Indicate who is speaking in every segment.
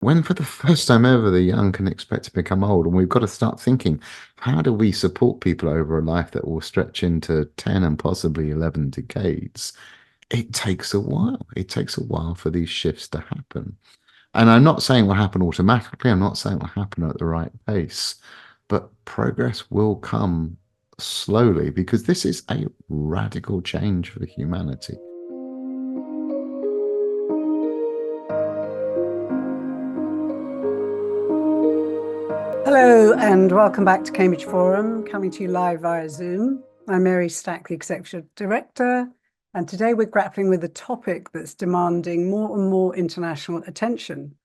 Speaker 1: when for the first time ever the young can expect to become old, and we've got to start thinking, how do we support people over a life that will stretch into 10 and possibly 11 decades? It takes a while. It takes a while for these shifts to happen. And I'm not saying it will happen automatically. I'm not saying it will happen at the right pace, but progress will come slowly because this is a radical change for humanity.
Speaker 2: Hello and welcome back to Cambridge Forum, coming to you live via Zoom. I'm Mary Stack, the Executive Director, and today we're grappling with a topic that's demanding more and more international attention.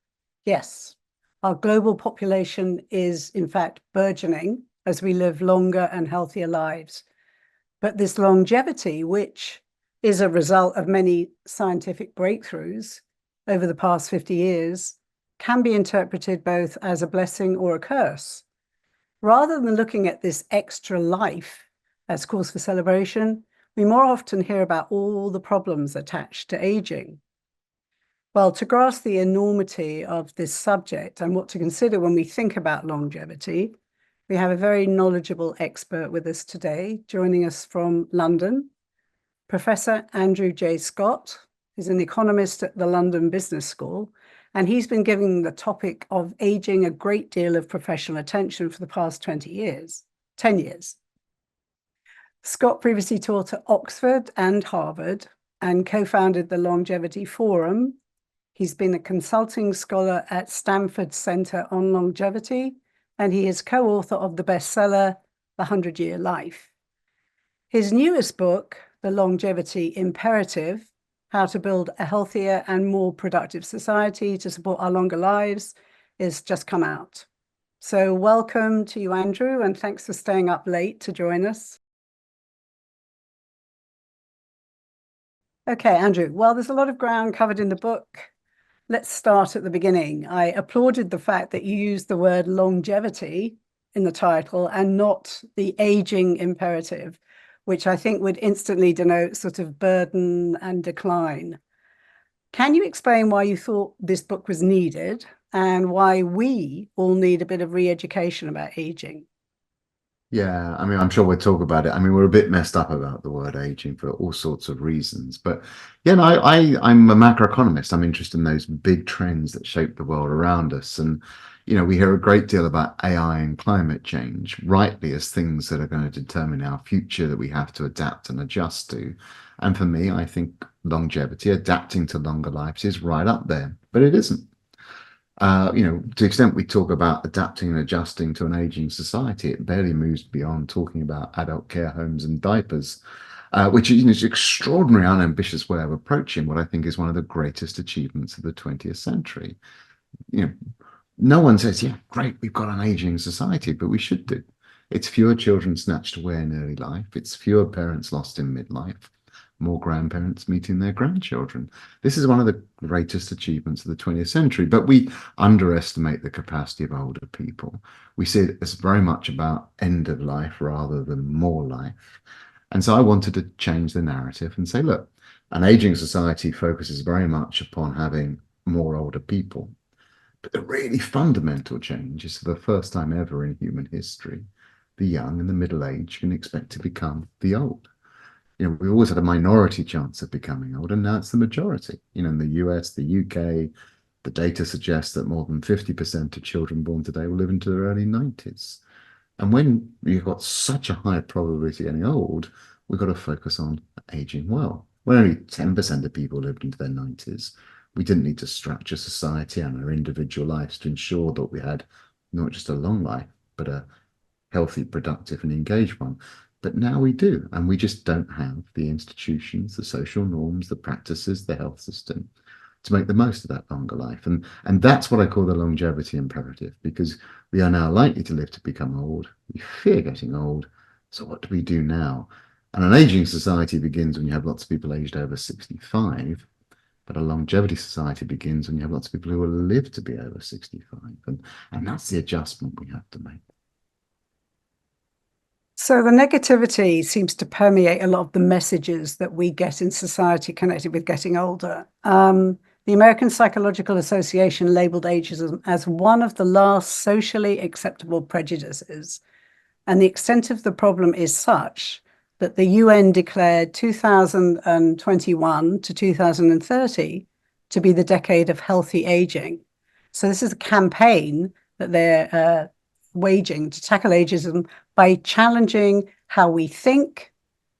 Speaker 2: Yes, our global population is in fact burgeoning as we live longer and healthier lives. But this longevity, which is a result of many scientific breakthroughs over the past 50 years, can be interpreted both as a blessing or a curse. Rather than looking at this extra life as cause for celebration, we more often hear about all the problems attached to aging. Well, to grasp the enormity of this subject and what to consider when we think about longevity, we have a very knowledgeable expert with us today, joining us from London. Professor Andrew J. Scott is an economist at the London Business School, and he's been giving the topic of aging a great deal of professional attention for the past 10 years. Scott previously taught at Oxford and Harvard and co-founded the Longevity Forum. He's been a consulting scholar at Stanford Center on Longevity, and he is co-author of the bestseller, The 100-Year Life. His newest book, The Longevity Imperative, How to Build a Healthier and More Productive Society to Support Our Longer Lives, is just come out. So welcome to you, Andrew, and thanks for staying up late to join us. Okay, Andrew, well, there's a lot of ground covered in the book. Let's start at the beginning. I applauded the fact that you used the word longevity in the title and not the aging imperative, which I think would instantly denote sort of burden and decline. Can you explain why you thought this book was needed and why we all need a bit of re-education about aging?
Speaker 1: Yeah, I mean, I'm sure we'll talk about it. I mean, we're a bit messed up about the word aging for all sorts of reasons. But yeah, no, I'm a macroeconomist. I'm interested in those big trends that shape the world around us. And, we hear a great deal about AI and climate change, rightly, as things that are going to determine our future that we have to adapt and adjust to. And for me, I think longevity, adapting to longer lives is right up there, but it isn't. To the extent we talk about adapting and adjusting to an aging society, it barely moves beyond talking about adult care homes and diapers, which is an extraordinary, unambitious way of approaching what I think is one of the greatest achievements of the 20th century. You know, no one says, yeah, great, we've got an aging society, but we should do. It's fewer children snatched away in early life. It's fewer parents lost in midlife, more grandparents meeting their grandchildren. This is one of the greatest achievements of the 20th century, but we underestimate the capacity of older people. We see it as very much about end of life rather than more life. And so I wanted to change the narrative and say, look, an aging society focuses very much upon having more older people. But the really fundamental change is for the first time ever in human history, the young and the middle-aged can expect to become the old. We always had a minority chance of becoming old, and now it's the majority. In the US, the UK, the data suggests that more than 50% of children born today will live into their early 90s. And when you've got such a high probability of getting old, we've got to focus on aging well. When only 10% of people lived into their 90s, we didn't need to structure society and our individual lives to ensure that we had not just a long life, but a healthy, productive, and engaged one. But now we do, and we just don't have the institutions, the social norms, the practices, the health system to make the most of that longer life. And that's what I call the longevity imperative, because we are now likely to live to become old. We fear getting old. So what do we do now? And an aging society begins when you have lots of people aged over 65, but a longevity society begins when you have lots of people who will live to be over 65. And that's the adjustment we have to make.
Speaker 2: So the negativity seems to permeate a lot of the messages that we get in society connected with getting older. The American Psychological Association labeled ageism as one of the last socially acceptable prejudices. And the extent of the problem is such that the UN declared 2021 to 2030 to be the decade of healthy aging. So this is a campaign that they're waging to tackle ageism by challenging how we think,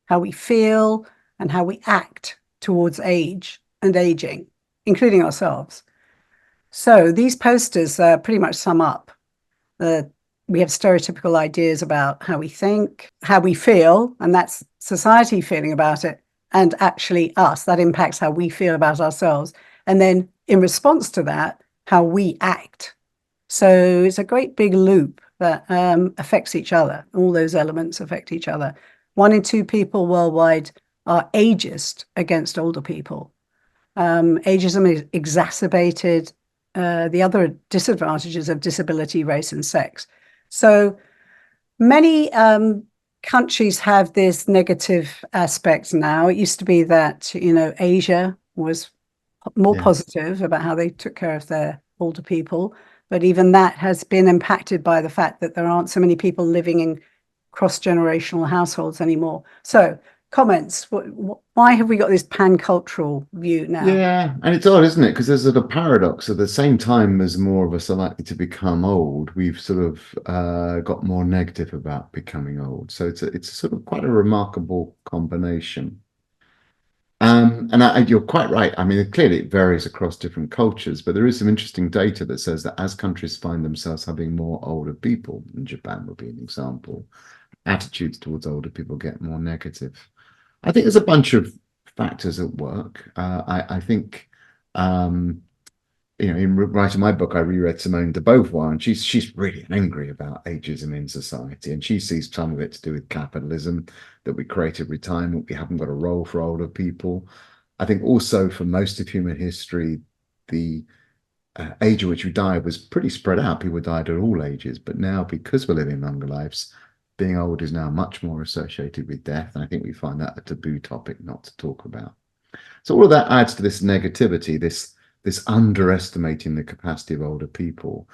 Speaker 2: how we feel, and how we act towards age and aging, including ourselves. So these posters pretty much sum up we have stereotypical ideas about how we think, how we feel, and that's society feeling about it, and actually us. That impacts how we feel about ourselves. And then in response to that, how we act. So it's a great big loop that affects each other. All those elements affect each other. 1 in 2 people worldwide are ageist against older people. Ageism is exacerbated the other disadvantages of disability, race, and sex. So many countries have this negative aspect now. It used to be that, Asia was more positive about how they took care of their older people. But even that has been impacted by the fact that there aren't so many people living in cross-generational households anymore. So comments, why have we got this pan-cultural view now?
Speaker 1: Yeah, and it's odd, isn't it? Because there's a paradox. At the same time as more of us are likely to become old, we've sort of got more negative about becoming old. So it's sort of quite a remarkable combination. And you're quite right. I mean, clearly it varies across different cultures, but there is some interesting data that says that as countries find themselves having more older people, and Japan would be an example, attitudes towards older people get more negative. I think there's a bunch of factors at work. I think, in writing my book, I reread Simone de Beauvoir, and she's really angry about ageism in society, and she sees some of it to do with capitalism, that we created retirement, we haven't got a role for older people. I think also for most of human history, the age at which we died was pretty spread out. People died at all ages, but now because we're living longer lives, being old is now much more associated with death. And I think we find that a taboo topic not to talk about. So all of that adds to this negativity, this underestimating the capacity of older people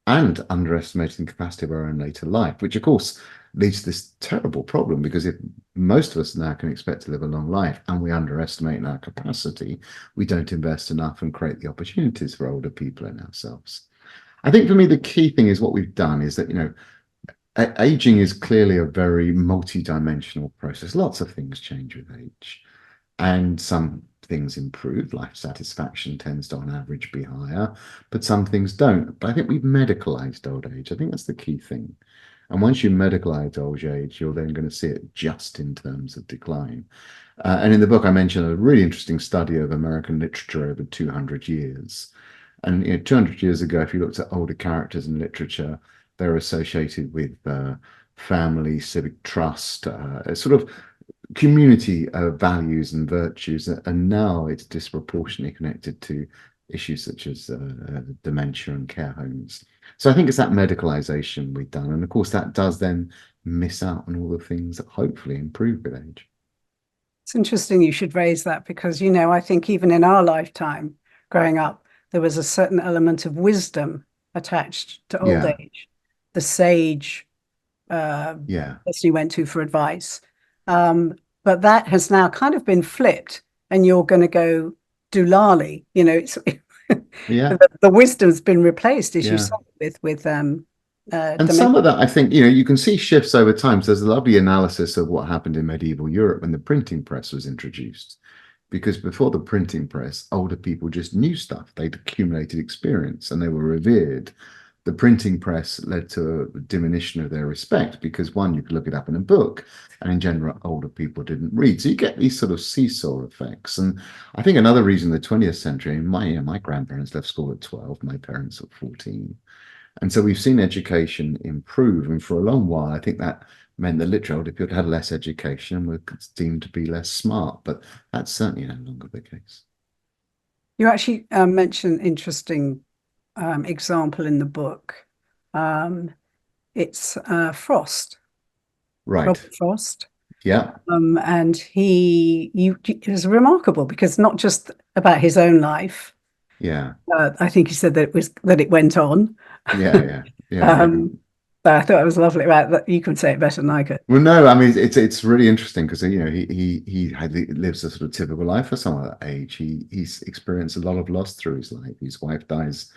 Speaker 1: and underestimating the capacity of our own later life, which of course leads to this terrible problem, because if most of us now can expect to live a long life and we underestimate our capacity, we don't invest enough and create the opportunities for older people in ourselves. I think for me, the key thing is what we've done is that, aging is clearly a very multi-dimensional process. Lots of things change with age, and some things improve. Life satisfaction tends to, on average, be higher, but some things don't. But I think we've medicalized old age. I think that's the key thing. And once you medicalize old age, you're then going to see it just in terms of decline. And in the book, I mentioned a really interesting study of American literature over 200 years. And 200 years ago, if you looked at older characters in literature, they're associated with family, civic trust, sort of community values and virtues, and now it's disproportionately connected to issues such as dementia and care homes. So I think it's that medicalization we've done, and of course that does then miss out on all the things that hopefully improve with age.
Speaker 2: It's interesting you should raise that, because, I think even in our lifetime growing up, there was a certain element of wisdom attached to old age. The sage person you went to for advice. But that has now kind of been flipped, and you're going to go doolally. It's the wisdom's been replaced, as you said, with
Speaker 1: and some of that, I think, you can see shifts over time. So there's a lovely analysis of what happened in medieval Europe when the printing press was introduced. Because before the printing press, older people just knew stuff. They'd accumulated experience and they were revered. The printing press led to a diminution of their respect because, one, you could look it up in a book, and in general, older people didn't read. So you get these sort of seesaw effects. And I think another reason the 20th century, my grandparents left school at 12, my parents at 14. And so we've seen education improve. And for a long while, I think that meant that literally older people had less education and were deemed to be less smart. But that's certainly no longer the case.
Speaker 2: You actually mentioned interesting example in the book. It's Frost,
Speaker 1: right?
Speaker 2: Robert Frost.
Speaker 1: Yeah.
Speaker 2: And he is remarkable because not just about his own life,
Speaker 1: Yeah.
Speaker 2: I think he said that it went on.
Speaker 1: Yeah. Yeah. Yeah.
Speaker 2: Um, but I thought it was lovely. Right, that you can say it better than I could.
Speaker 1: Well, no, I mean it's really interesting because he lives a sort of typical life for someone at that age. He's experienced a lot of loss through his life. His wife dies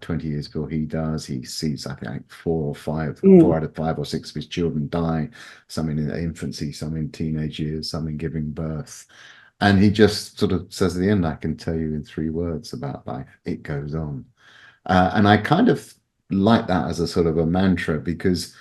Speaker 1: 20 years before he does. He sees, I think, like four
Speaker 2: Mm.
Speaker 1: out of five or six of his children die, some in infancy, some in teenage years, some in giving birth. And he just sort of says at the end, I can tell you in 3 words about life, it goes on. And I kind of like that as a sort of a mantra because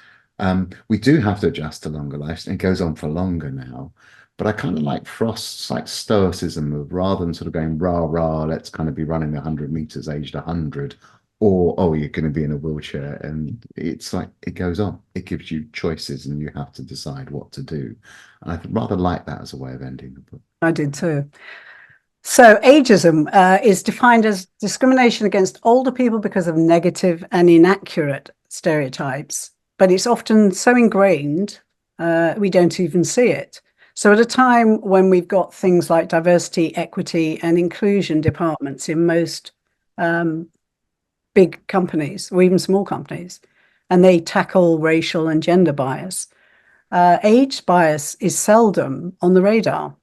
Speaker 1: we do have to adjust to longer lives, and it goes on for longer now. But I kind of like Frost's like stoicism of rather than sort of going rah rah, let's kind of be running 100 meters aged 100, or oh, you're going to be in a wheelchair, and it's like it goes on. It gives you choices, and you have to decide what to do. And I rather like that as a way of ending the book.
Speaker 2: I did too. So ageism is defined as discrimination against older people because of negative and inaccurate stereotypes, but it's often so ingrained we don't even see it. So at a time when we've got things like diversity, equity, and inclusion departments in most big companies or even small companies, and they tackle racial and gender bias, age bias is seldom on the radar.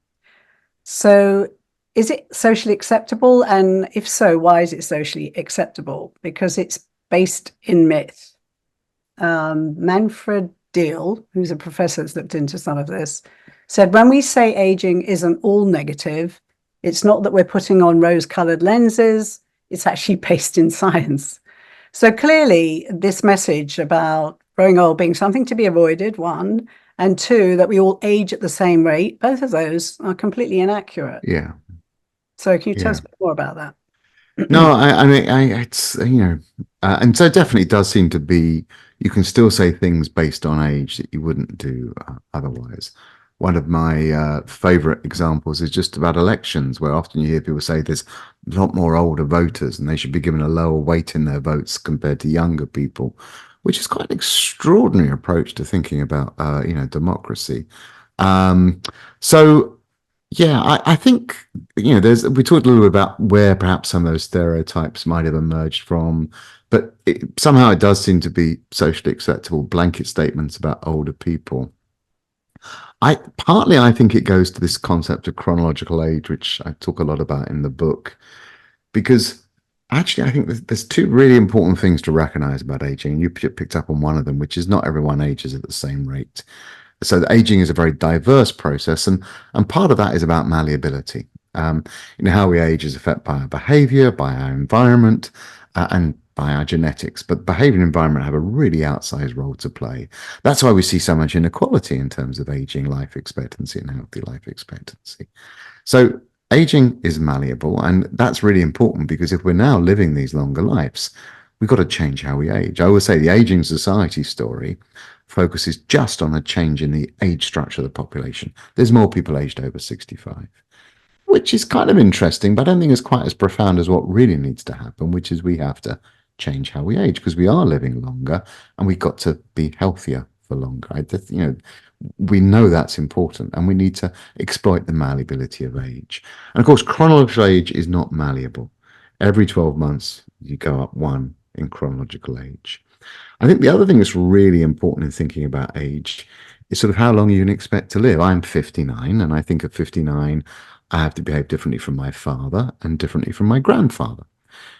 Speaker 2: So is it socially acceptable? And if so, why is it socially acceptable? Because it's based in myth. Manfred Deal, who's a professor that's looked into some of this, said when we say aging isn't all negative, it's not that we're putting on rose-colored lenses, it's actually based in science. So clearly, this message about growing old being something to be avoided, one, and two, that we all age at the same rate, both of those are completely inaccurate.
Speaker 1: Yeah,
Speaker 2: So can you tell us
Speaker 1: yeah.
Speaker 2: a bit more about that?
Speaker 1: No, I mean, it's and so it definitely does seem to be. You can still say things based on age that you wouldn't do otherwise. One of my favorite examples is just about elections, where often you hear people say there's a lot more older voters and they should be given a lower weight in their votes compared to younger people, which is quite an extraordinary approach to thinking about, democracy. Um, so yeah, I think we talked a little bit about where perhaps some of those stereotypes might have emerged from, but somehow it does seem to be socially acceptable blanket statements about older people. I think it goes to this concept of chronological age, which I talk a lot about in the book, because actually I think there's two really important things to recognize about aging, and you picked up on one of them, which is not everyone ages at the same rate. So the aging is a very diverse process, and part of that is about malleability. How we age is affected by our behavior, by our environment, and by our genetics. But behavior and environment have a really outsized role to play. That's why we see so much inequality in terms of aging life expectancy and healthy life expectancy. So aging is malleable, and that's really important because if we're now living these longer lives, we've got to change how we age. I always say the aging society story focuses just on a change in the age structure of the population. There's more people aged over 65, which is kind of interesting, but I don't think it's quite as profound as what really needs to happen, which is we have to change how we age because we are living longer and we've got to be healthier for longer. We know that's important and we need to exploit the malleability of age. And of course, chronological age is not malleable. Every 12 months, you go up one in chronological age. I think the other thing that's really important in thinking about age is sort of how long you can expect to live. I'm 59, and I think at 59, I have to behave differently from my father and differently from my grandfather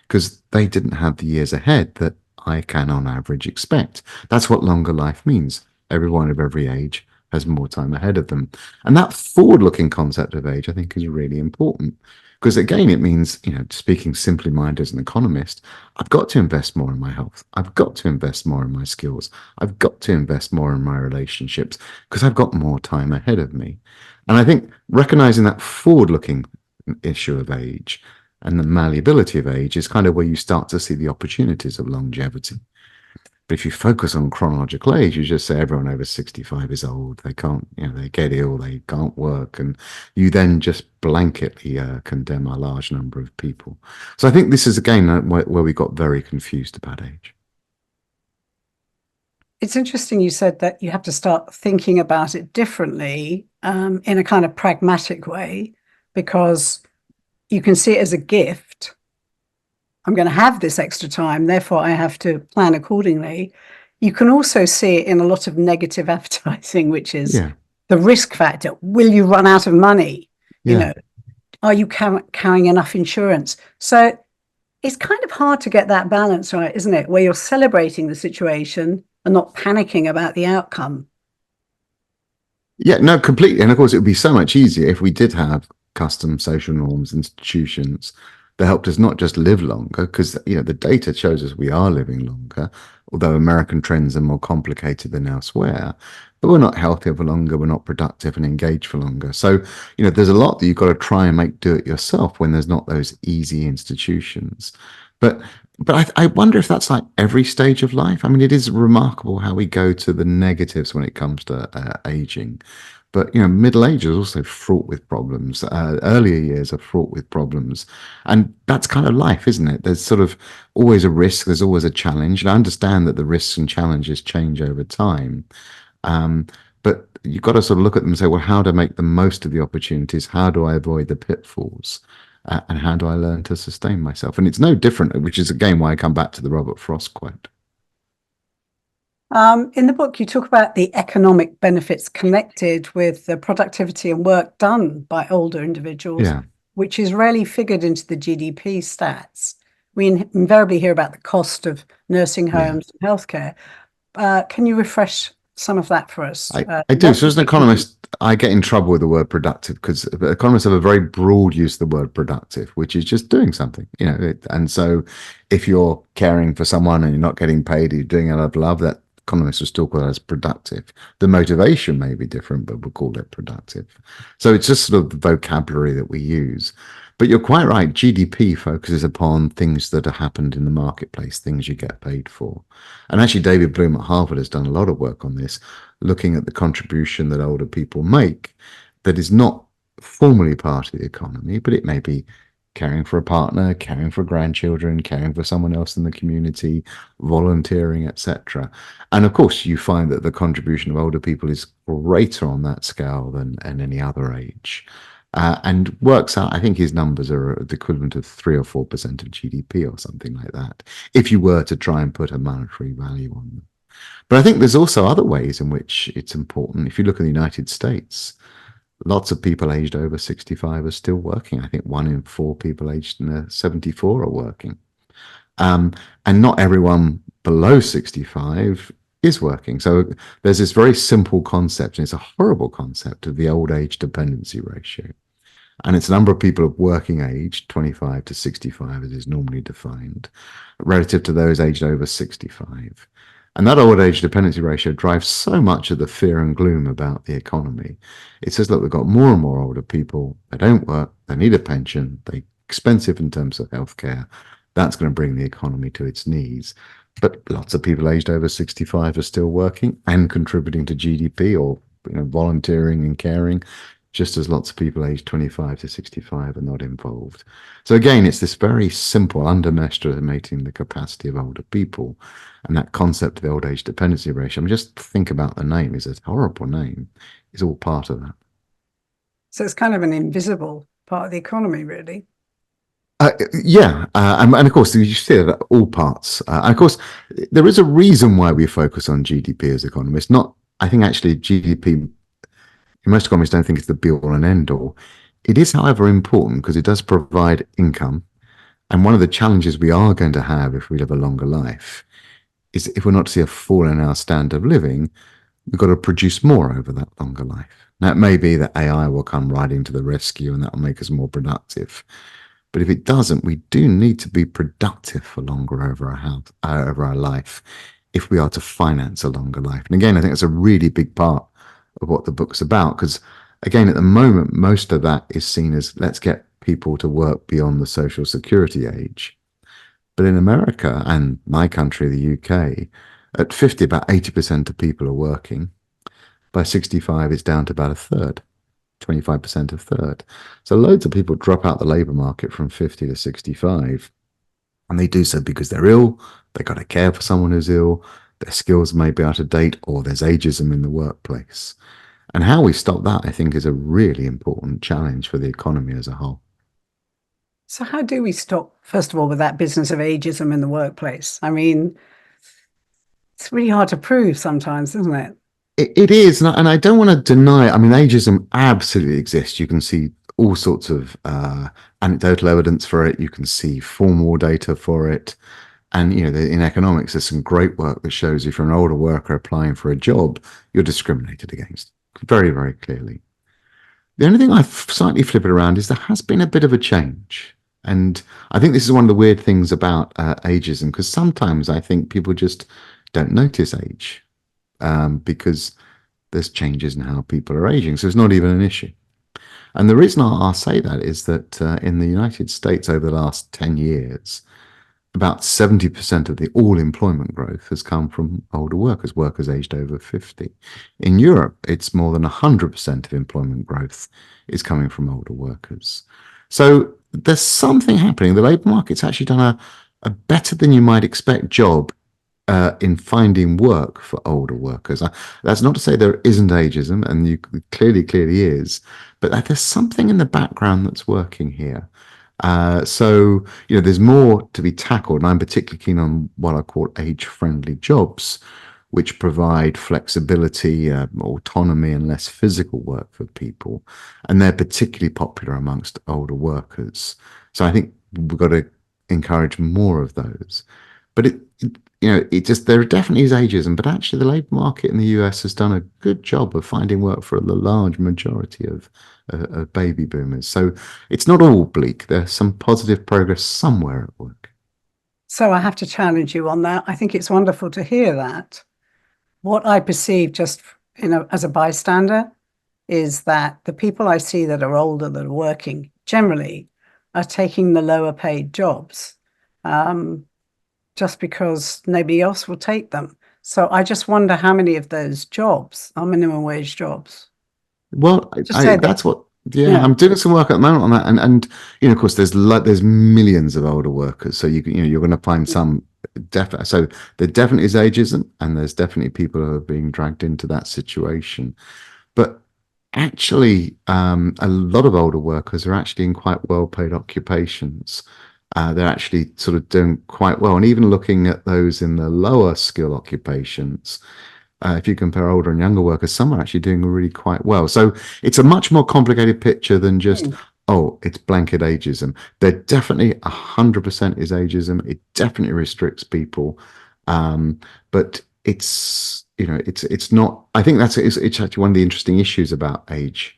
Speaker 1: because they didn't have the years ahead that I can, on average, expect. That's what longer life means. Everyone of every age has more time ahead of them. And that forward looking concept of age, I think, is really important because, again, it means, speaking simply minded as an economist, I've got to invest more in my health. I've got to invest more in my skills. I've got to invest more in my relationships because I've got more time ahead of me. And I think recognizing that forward looking issue of age and the malleability of age is kind of where you start to see the opportunities of longevity. But if you focus on chronological age, you just say everyone over 65 is old. They can't, they get ill, they can't work. And you then just blanketly condemn a large number of people. So I think this is, again, where we got very confused about age.
Speaker 2: It's interesting you said that you have to start thinking about it differently in a kind of pragmatic way, because you can see it as a gift I'm going to have this extra time, therefore I have to plan accordingly. You can also see it in a lot of negative advertising, which is
Speaker 1: Yeah,
Speaker 2: the risk factor. Will you run out of money? You
Speaker 1: yeah.
Speaker 2: know, are you carrying enough insurance? So it's kind of hard to get that balance right, isn't it? Where you're celebrating the situation and not panicking about the outcome.
Speaker 1: Yeah, no, completely. And of course, it would be so much easier if we did have custom social norms, institutions that helped us not just live longer, because the data shows us we are living longer, although American trends are more complicated than elsewhere. But we're not healthier for longer, we're not productive and engaged for longer. So, there's a lot that you've got to try and make do it yourself when there's not those easy institutions. But I wonder if that's like every stage of life. I mean, it is remarkable how we go to the negatives when it comes to aging. But middle age is also fraught with problems. Earlier years are fraught with problems, and that's kind of life, isn't it? There's sort of always a risk. There's always a challenge, and I understand that the risks and challenges change over time. Um, but you've got to sort of look at them and say, well, how do I make the most of the opportunities? How do I avoid the pitfalls? And how do I learn to sustain myself? And it's no different, which is again why I come back to the Robert Frost quote.
Speaker 2: In the book, you talk about the economic benefits connected with the productivity and work done by older individuals,
Speaker 1: Yeah.
Speaker 2: which is rarely figured into the GDP stats. We invariably hear about the cost of nursing
Speaker 1: Yeah.
Speaker 2: homes and healthcare. Can you refresh some of that for us?
Speaker 1: I do.
Speaker 2: What
Speaker 1: So
Speaker 2: does
Speaker 1: as an
Speaker 2: it contribute?
Speaker 1: economist, I get in trouble with the word productive because economists have a very broad use of the word productive, which is just doing something, and so if you're caring for someone and you're not getting paid, you're doing it out of love, that economists will still call that as productive. The motivation may be different, but we'll call it productive. So it's just sort of the vocabulary that we use. But you're quite right. GDP focuses upon things that have happened in the marketplace, things you get paid for. And actually, David Bloom at Harvard has done a lot of work on this, looking at the contribution that older people make that is not formally part of the economy, but it may be caring for a partner, caring for grandchildren, caring for someone else in the community, volunteering, etc. And of course, you find that the contribution of older people is greater on that scale than any other age. And works out, I think his numbers are the equivalent of 3 or 4% of GDP or something like that, if you were to try and put a monetary value on them. But I think there's also other ways in which it's important. If you look at the United States, lots of people aged over 65 are still working. I think 1 in 4 people aged 74 are working. And not everyone below 65 is working. So there's this very simple concept, and it's a horrible concept, of the old age dependency ratio. And it's the number of people of working age, 25 to 65 as is normally defined, relative to those aged over 65. And that old age dependency ratio drives so much of the fear and gloom about the economy. It says, look, we've got more and more older people. They don't work. They need a pension. They're expensive in terms of healthcare. That's going to bring the economy to its knees. But lots of people aged over 65 are still working and contributing to GDP, or volunteering and caring, just as lots of people aged 25 to 65 are not involved. So again, it's this very simple underestimating the capacity of older people, and that concept of the old age dependency ratio. I mean, just think about the name. It's a horrible name. It's all part of that.
Speaker 2: So it's kind of an invisible part of the economy, really.
Speaker 1: Yeah, and of course, you see that all parts. And of course, there is a reason why we focus on GDP as economists. Not, I think, actually, GDP. Most economists don't think it's the be all and end all. It is, however, important because it does provide income. And one of the challenges we are going to have if we live a longer life is, if we're not to see a fall in our standard of living, we've got to produce more over that longer life. Now, it may be that AI will come riding to the rescue and that will make us more productive. But if it doesn't, we do need to be productive for longer over our life, if we are to finance a longer life. And again, I think that's a really big part of what the book's about, because again, at the moment, most of that is seen as, let's get people to work beyond the social security age. But in America and my country, the UK, at 50, about 80% of people are working. By 65, it's down to about a third. 25% a third. So loads of people drop out the labour market from 50 to 65. And they do so because they're ill, they've got to care for someone who's ill, their skills may be out of date, or there's ageism in the workplace. And how we stop that, I think, is a really important challenge for the economy as a whole.
Speaker 2: So how do we stop, first of all, with that business of ageism in the workplace? I mean, it's really hard to prove sometimes, isn't it?
Speaker 1: It is, and I don't want to deny. I mean, ageism absolutely exists. You can see all sorts of anecdotal evidence for it. You can see formal data for it, and in economics, there's some great work that shows if you're an older worker applying for a job, you're discriminated against very, very clearly. The only thing I slightly flip it around is there has been a bit of a change. And I think this is one of the weird things about ageism, because sometimes I think people just don't notice age because there's changes in how people are aging. So it's not even an issue. And the reason I'll say that is that in the United States over the last 10 years, about 70% of the all employment growth has come from older workers, workers aged over 50. In Europe, it's more than 100% of employment growth is coming from older workers. So there's something happening. The labour market's actually done a better than you might expect job in finding work for older workers. That's not to say there isn't ageism, and you clearly is, but there's something in the background that's working here. So there's more to be tackled, and I'm particularly keen on what I call age-friendly jobs, which provide flexibility, autonomy, and less physical work for people, and they're particularly popular amongst older workers. So I think we've got to encourage more of those. But it just, there definitely is ageism, but actually the labour market in the US has done a good job of finding work for the large majority of baby boomers. So it's not all bleak. There's some positive progress somewhere at work.
Speaker 2: So I have to challenge you on that. I think it's wonderful to hear that. What I perceive just, as a bystander is that the people I see that are older, that are working, generally are taking the lower paid jobs just because nobody else will take them. So I just wonder how many of those jobs are minimum wage jobs.
Speaker 1: Well,
Speaker 2: Just say that,
Speaker 1: that's what. Yeah,
Speaker 2: yeah.
Speaker 1: I'm doing some work at the moment on that, and of course, there's millions of older workers, so you're going to find some definitely. So there definitely is ageism, and there's definitely people who are being dragged into that situation. But actually, a lot of older workers are actually in quite well-paid occupations. They're actually sort of doing quite well, and even looking at those in the lower skill occupations. If you compare older and younger workers, some are actually doing really quite well. So it's a much more complicated picture than just, oh, it's blanket ageism. There definitely 100% is ageism. It definitely restricts people. But it's not, I think it's actually one of the interesting issues about age.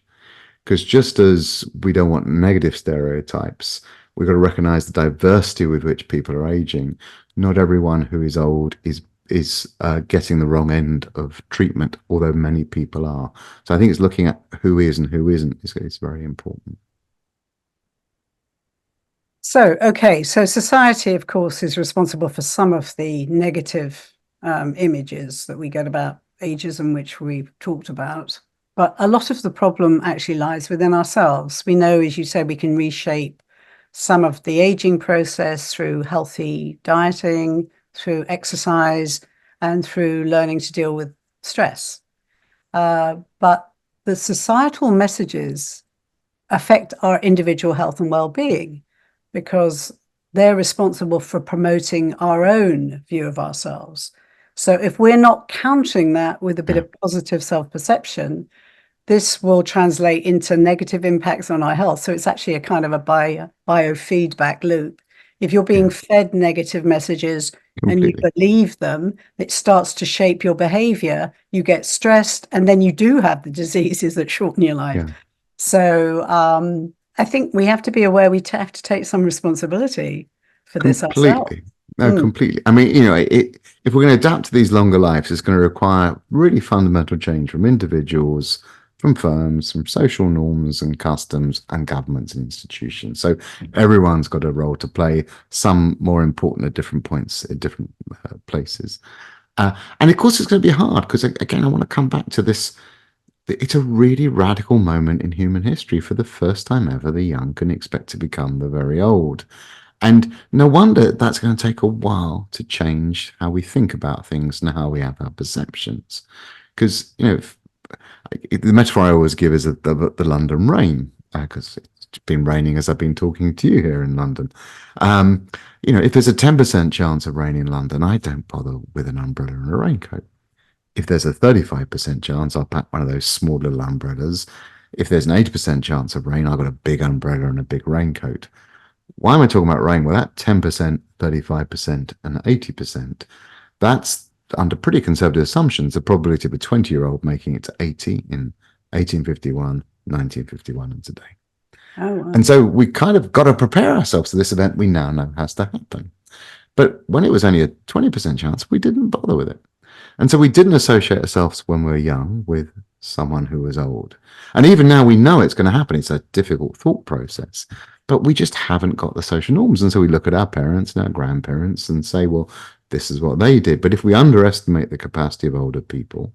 Speaker 1: Because just as we don't want negative stereotypes, we've got to recognize the diversity with which people are aging. Not everyone who is old is getting the wrong end of treatment, although many people are. So I think it's looking at who is and who isn't is very important.
Speaker 2: So, okay, so society, of course, is responsible for some of the negative images that we get about ageism, which we've talked about. But a lot of the problem actually lies within ourselves. We know, as you said, we can reshape some of the aging process through healthy dieting, through exercise, and through learning to deal with stress. But the societal messages affect our individual health and well-being because they're responsible for promoting our own view of ourselves. So if we're not countering that with a bit of positive self-perception, this will translate into negative impacts on our health. So it's actually a kind of a biofeedback loop. If you're being fed negative messages and you believe them, it starts to shape your behavior. You get stressed, and then you do have the diseases that shorten your life.
Speaker 1: Yeah.
Speaker 2: So I think we have to be aware we have to take some responsibility for this ourselves.
Speaker 1: No, completely. I mean, if we're going to adapt to these longer lives, it's going to require really fundamental change from individuals, from firms, from social norms and customs, and governments and institutions. So everyone's got a role to play, some more important at different points, at different places. And of course, it's going to be hard because, again, I want to come back to this. It's a really radical moment in human history. For the first time ever, the young can expect to become the very old. And no wonder that's going to take a while to change how we think about things and how we have our perceptions. Because, the metaphor I always give is the London rain, because it's been raining as I've been talking to you here in London. Um, if there's a 10% chance of rain in London, I don't bother with an umbrella and a raincoat. If there's a 35% chance, I'll pack one of those small little umbrellas. If there's an 80% chance of rain, I've got a big umbrella and a big raincoat. Why am I talking about rain? Well, that 10%, 35%, and 80%, that's under pretty conservative assumptions, the probability of a 20-year-old making it to 80 in 1851, 1951, and today.
Speaker 2: Oh, wow.
Speaker 1: And so we kind of got to prepare ourselves for this event we now know has to happen. But when it was only a 20% chance, we didn't bother with it. And so we didn't associate ourselves when we were young with someone who was old. And even now we know it's going to happen. It's a difficult thought process, but we just haven't got the social norms. And so we look at our parents and our grandparents and say, well, this is what they did. But if we underestimate the capacity of older people,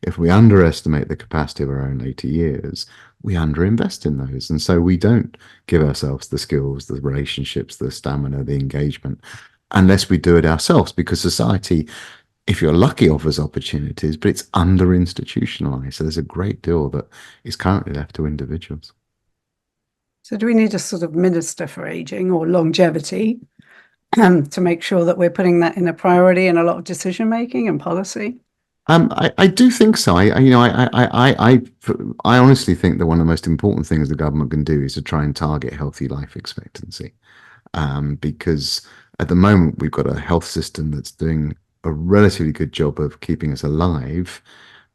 Speaker 1: if we underestimate the capacity of our own later years, we underinvest in those. And so we don't give ourselves the skills, the relationships, the stamina, the engagement, unless we do it ourselves, because society, if you're lucky, offers opportunities, but it's under institutionalized. So there's a great deal that is currently left to individuals.
Speaker 2: So do we need a sort of minister for aging or longevity to make sure that we're putting that in a priority in a lot of decision making and policy?
Speaker 1: I do think so. I honestly think that one of the most important things the government can do is to try and target healthy life expectancy, because at the moment we've got a health system that's doing a relatively good job of keeping us alive,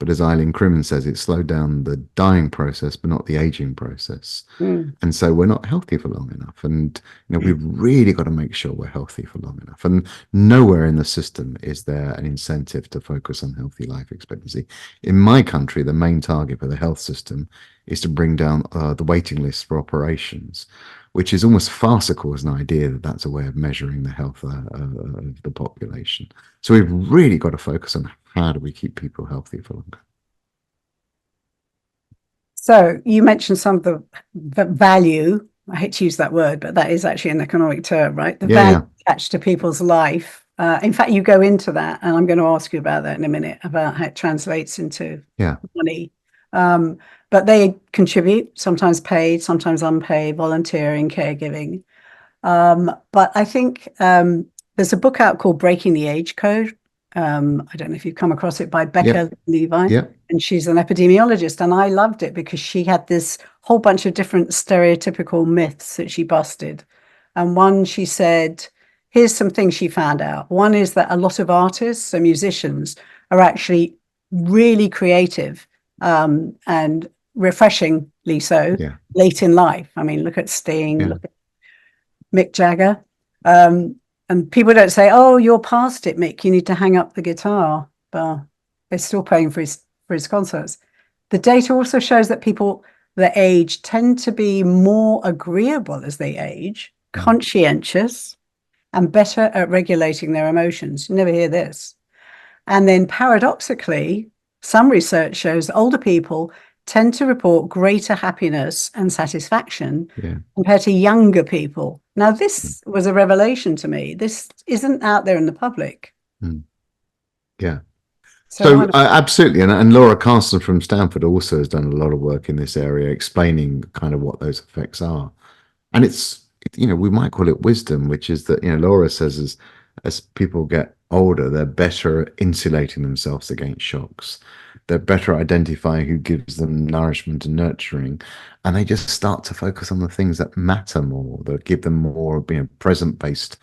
Speaker 1: but as Eileen Crimmen says, it slowed down the dying process, but not the aging process. And so we're not healthy for long enough. And we've really got to make sure we're healthy for long enough. And nowhere in the system is there an incentive to focus on healthy life expectancy. In my country, the main target for the health system is to bring down the waiting list for operations, which is almost farcical as an idea that that's a way of measuring the health of the population. So we've really got to focus on how do we keep people healthy for longer.
Speaker 2: So you mentioned some of the value, I hate to use that word, but that is actually an economic term, right? The value attached to people's life. In fact, you go into that, and I'm going to ask you about that in a minute, about how it translates into money. But they contribute, sometimes paid, sometimes unpaid, volunteering, caregiving. But I think there's a book out called Breaking the Age Code. I don't know if you've come across it, by Becca Levi, and she's an epidemiologist. And I loved it because she had this whole bunch of different stereotypical myths that she busted. And one, she said, here's some things she found out. One is that a lot of artists and musicians are actually really creative and refreshingly so late in life. I mean, look at Sting, look at Mick Jagger. And people don't say, oh, you're past it, Mick, you need to hang up the guitar. But they're still paying for his concerts. The data also shows that people that age tend to be more agreeable as they age, conscientious, and better at regulating their emotions. You never hear this. And then paradoxically, some research shows that older people tend to report greater happiness and satisfaction compared to younger people. Now, this was a revelation to me. This isn't out there in the public.
Speaker 1: Yeah. So absolutely. And Laura Carson from Stanford also has done a lot of work in this area, explaining kind of what those effects are. And it's, we might call it wisdom, which is that, Laura says as people get older, they're better at insulating themselves against shocks. They're better at identifying who gives them nourishment and nurturing. And they just start to focus on the things that matter more, that give them more present-based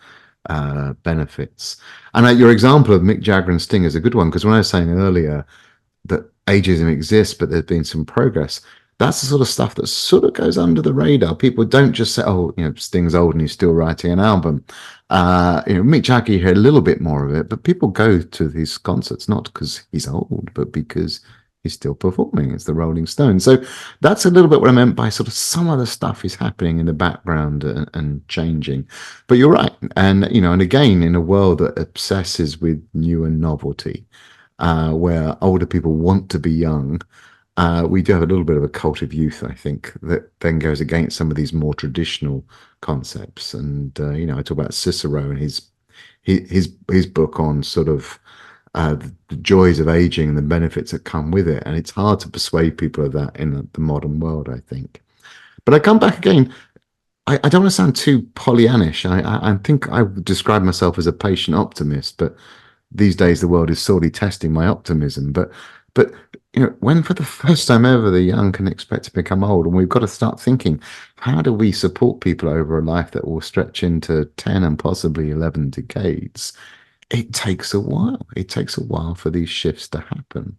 Speaker 1: benefits. And your example of Mick Jagger and Sting is a good one, because when I was saying earlier that ageism exists, but there's been some progress, that's the sort of stuff that sort of goes under the radar. People don't just say, oh, Sting's old and he's still writing an album. Mick Jagger, you hear a little bit more of it, but people go to his concerts not because he's old, but because he's still performing. It's the Rolling Stones. So that's a little bit what I meant by sort of some of the stuff is happening in the background and changing. But you're right. And, and again, in a world that obsesses with new and novelty, where older people want to be young, we do have a little bit of a cult of youth, I think, that then goes against some of these more traditional concepts. And I talk about Cicero and his book on sort of the joys of aging and the benefits that come with it. And it's hard to persuade people of that in the modern world, I think. But I come back again. I don't want to sound too Pollyannish. I think I would describe myself as a patient optimist, but these days the world is sorely testing my optimism. But when for the first time ever the young can expect to become old, and we've got to start thinking, how do we support people over a life that will stretch into 10 and possibly 11 decades? It takes a while. It takes a while for these shifts to happen.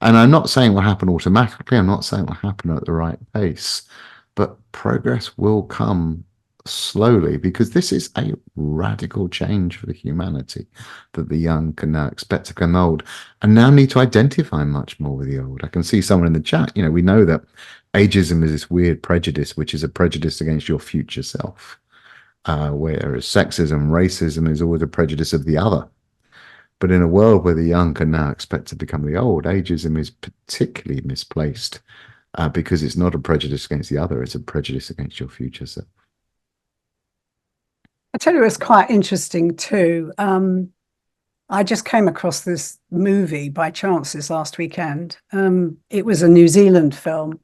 Speaker 1: And I'm not saying it will happen automatically. I'm not saying it will happen at the right pace, but progress will come slowly because this is a radical change for humanity that the young can now expect to become old and now need to identify much more with the old. I can see someone in the chat, we know that ageism is this weird prejudice, which is a prejudice against your future self, whereas sexism, racism is always a prejudice of the other. But in a world where the young can now expect to become the old, ageism is particularly misplaced because it's not a prejudice against the other, it's a prejudice against your future self.
Speaker 2: I tell you, it's quite interesting too. I just came across this movie by chance this last weekend. It was a New Zealand film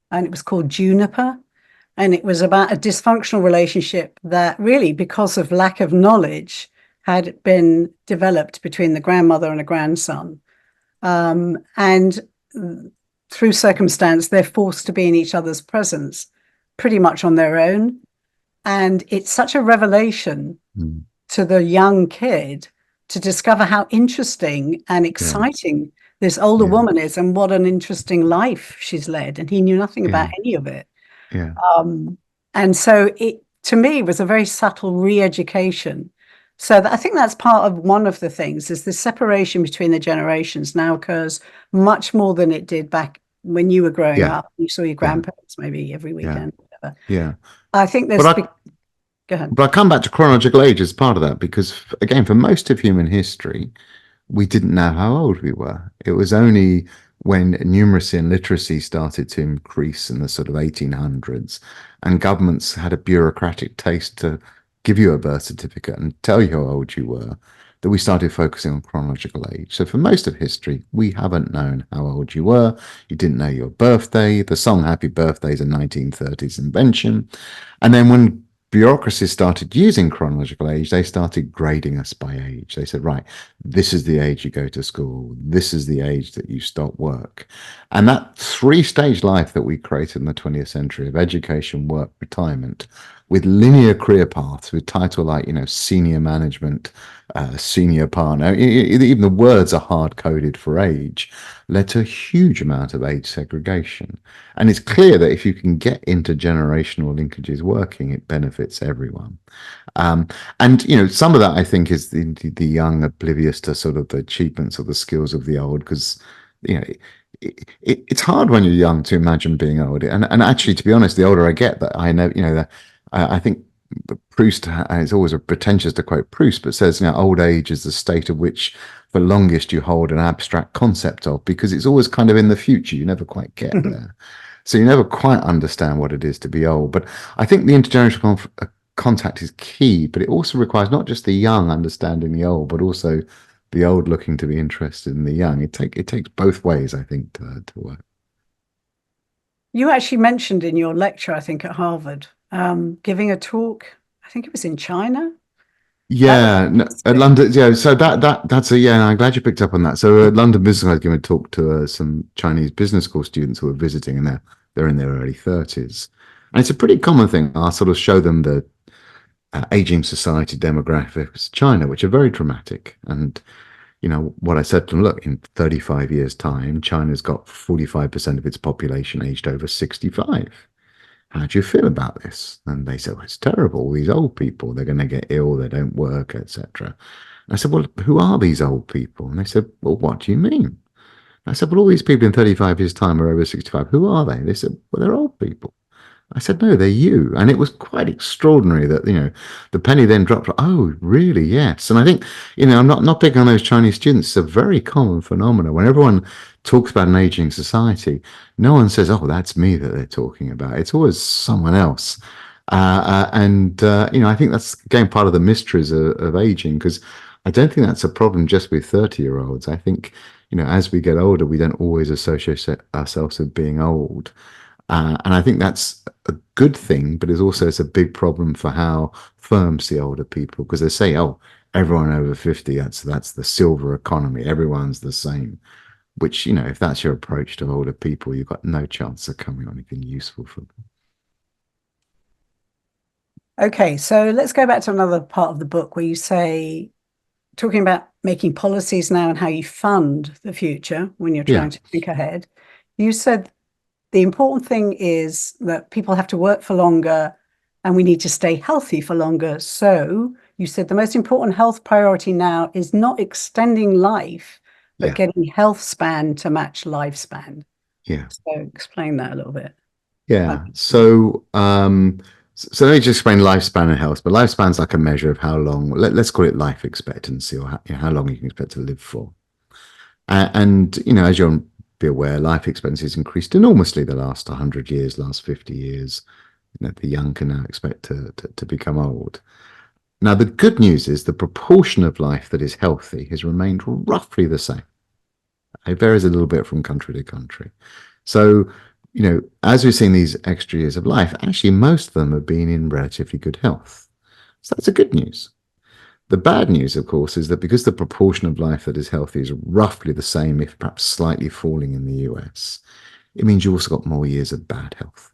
Speaker 2: and it was called Juniper. And it was about a dysfunctional relationship that really, because of lack of knowledge, had been developed between the grandmother and a grandson. And through circumstance, they're forced to be in each other's presence pretty much on their own. And it's such a revelation to the young kid to discover how interesting and exciting this older woman is and what an interesting life she's led. And he knew nothing about any of it.
Speaker 1: Yeah.
Speaker 2: And so it, to me, was a very subtle re-education. So I think that's part of one of the things is the separation between the generations now occurs much more than it did back when you were growing up. You saw your grandparents maybe every weekend.
Speaker 1: Yeah.
Speaker 2: I think there's... Go ahead.
Speaker 1: But I come back to chronological age as part of that because, again, for most of human history, we didn't know how old we were. It was only when numeracy and literacy started to increase in the sort of 1800s and governments had a bureaucratic taste to give you a birth certificate and tell you how old you were, that we started focusing on chronological age. So for most of history, we haven't known how old you were. You didn't know your birthday. The song Happy Birthday is a 1930s invention. And then when bureaucracies started using chronological age, they started grading us by age. They said, right, this is the age you go to school. This is the age that you stop work. And that three-stage life that we created in the 20th century of education, work, retirement, with linear career paths, with title like, senior management, senior partner, even the words are hard-coded for age, led to a huge amount of age segregation. And it's clear that if you can get intergenerational linkages working, it benefits everyone. And some of that I think is the young oblivious to sort of the achievements or the skills of the old, because it's hard when you're young to imagine being old. And actually, to be honest, the older I get, that I know, I think Proust, it's always pretentious to quote Proust, but says, old age is the state of which for longest you hold an abstract concept of, because it's always kind of in the future. You never quite get there. So you never quite understand what it is to be old. But I think the intergenerational contact is key, but it also requires not just the young understanding the old, but also the old looking to be interested in the young. It takes both ways, I think, to work.
Speaker 2: You actually mentioned in your lecture, I think at Harvard, giving a talk, I think it was in China.
Speaker 1: Yeah, at London. Yeah, so that's I'm glad you picked up on that. So London Business School, I was giving a talk to some Chinese business school students who were visiting, and they're in their early 30s, and it's a pretty common thing. I sort of show them the aging society demographics of China, which are very dramatic. And what I said to them, look, in 35 years' time, China's got 45% of its population aged over 65. How do you feel about this? And they said, well, it's terrible. These old people, they're going to get ill, they don't work, etc. I said, well, who are these old people? And they said, well, what do you mean? I said, well, all these people in 35 years' time are over 65. Who are they? They said, well, they're old people. I said, no, they're you. And it was quite extraordinary that, the penny then dropped. Oh, really? Yes. And I think, I'm not picking on those Chinese students. It's a very common phenomenon. When everyone talks about an aging society, no one says, oh, that's me that they're talking about. It's always someone else. I think that's, again, part of the mysteries of aging, because I don't think that's a problem just with 30-year-olds. I think, as we get older, we don't always associate ourselves with being old. And I think that's a good thing, but it's a big problem for how firms see older people because they say, oh, everyone over 50, that's the silver economy. Everyone's the same. Which, if that's your approach to older people, you've got no chance of coming on anything useful for them.
Speaker 2: Okay, so let's go back to another part of the book where you say, talking about making policies now and how you fund the future when you're
Speaker 1: Yeah,
Speaker 2: trying to think ahead. You said the important thing is that people have to work for longer and we need to stay healthy for longer. So you said the most important health priority now is not extending life, but
Speaker 1: yeah,
Speaker 2: getting health span to match lifespan.
Speaker 1: yeah,
Speaker 2: So explain that a little bit.
Speaker 1: yeah. So let me just explain lifespan and health. But lifespan's like a measure of how long. Let's call it life expectancy, or how long you can expect to live for. And as you'll be aware, life expectancy has increased enormously the last 100 years, last 50 years. The young can now expect to become old. Now, the good news is the proportion of life that is healthy has remained roughly the same. It varies a little bit from country to country. So, as we're seeing these extra years of life, actually, most of them have been in relatively good health. So that's the good news. The bad news, of course, is that because the proportion of life that is healthy is roughly the same, if perhaps slightly falling in the US, it means you also got more years of bad health.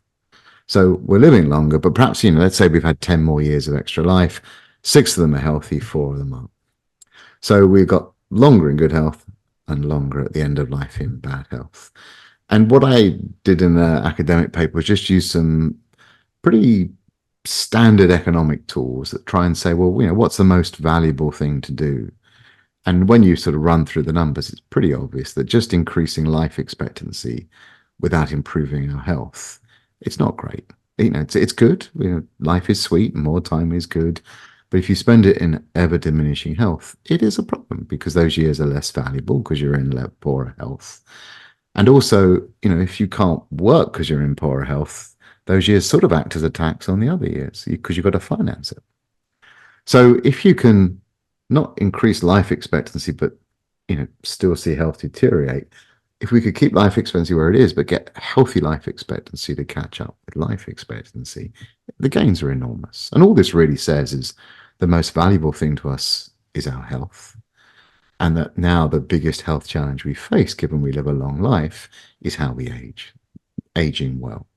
Speaker 1: So we're living longer, but perhaps, let's say we've had 10 more years of extra life. 6 of them are healthy, 4 of them aren't. So we've got longer in good health and longer at the end of life in bad health. And what I did in the academic paper was just use some pretty standard economic tools that try and say, well, what's the most valuable thing to do? And when you sort of run through the numbers, it's pretty obvious that just increasing life expectancy without improving our health, it's not great. It's good. Life is sweet, more time is good. But if you spend it in ever diminishing health, it is a problem because those years are less valuable because you're in poorer health. And also, if you can't work because you're in poorer health, those years sort of act as a tax on the other years because you've got to finance it. So if you can not increase life expectancy, but still see health deteriorate, if we could keep life expectancy where it is, but get healthy life expectancy to catch up with life expectancy, the gains are enormous. And all this really says is the most valuable thing to us is our health. And that now the biggest health challenge we face, given we live a long life, is how we age, aging well.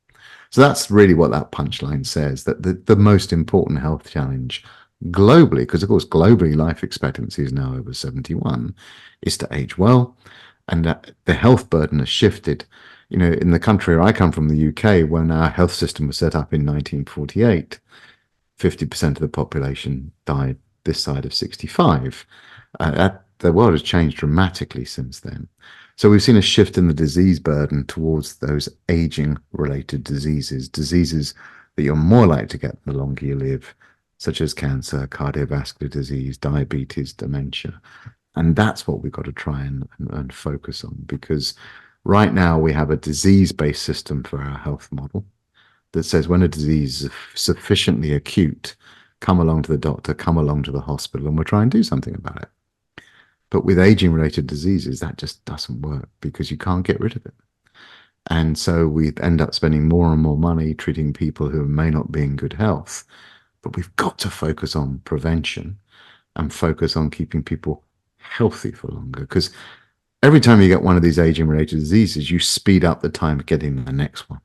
Speaker 1: So that's really what that punchline says, that the most important health challenge globally, because of course globally life expectancy is now over 71, is to age well. And that the health burden has shifted. In the country where I come from, the UK, when our health system was set up in 1948, 50% of the population died this side of 65. The world has changed dramatically since then. So we've seen a shift in the disease burden towards those aging-related diseases that you're more likely to get the longer you live, such as cancer, cardiovascular disease, diabetes, dementia. And that's what we've got to try and focus on, because right now we have a disease-based system for our health model that says when a disease is sufficiently acute, come along to the doctor, come along to the hospital, and we'll try and do something about it. But with aging-related diseases, that just doesn't work because you can't get rid of it. And so we end up spending more and more money treating people who may not be in good health. But we've got to focus on prevention and focus on keeping people healthy for longer, because every time you get one of these aging-related diseases, you speed up the time of getting the next one.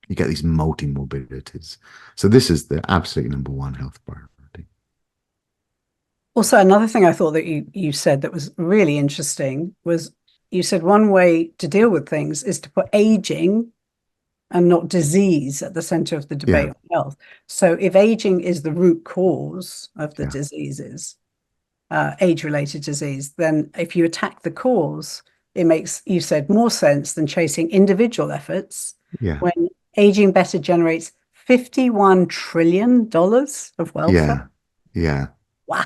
Speaker 1: You get these multi-morbidities. So this is the absolute number one health priority.
Speaker 2: Also, another thing I thought that you said that was really interesting was you said one way to deal with things is to put aging and not disease at the center of the debate on health. So if aging is the root cause of the diseases, age-related disease, then if you attack the cause, it makes, you said, more sense than chasing individual efforts when aging better generates $51 trillion of welfare.
Speaker 1: Yeah.
Speaker 2: Wow.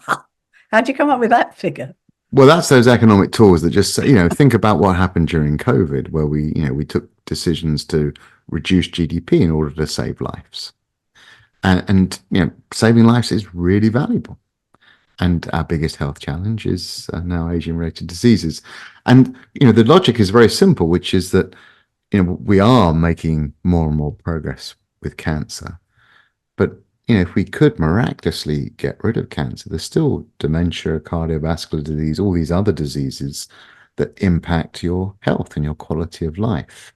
Speaker 2: How'd you come up with that figure?
Speaker 1: Well, that's those economic tools that just say, think about what happened during COVID, where we took decisions to reduce GDP in order to save lives. And saving lives is really valuable. And our biggest health challenge is now aging-related diseases. And, the logic is very simple, which is that we are making more and more progress with cancer. But if we could miraculously get rid of cancer, there's still dementia, cardiovascular disease, all these other diseases that impact your health and your quality of life.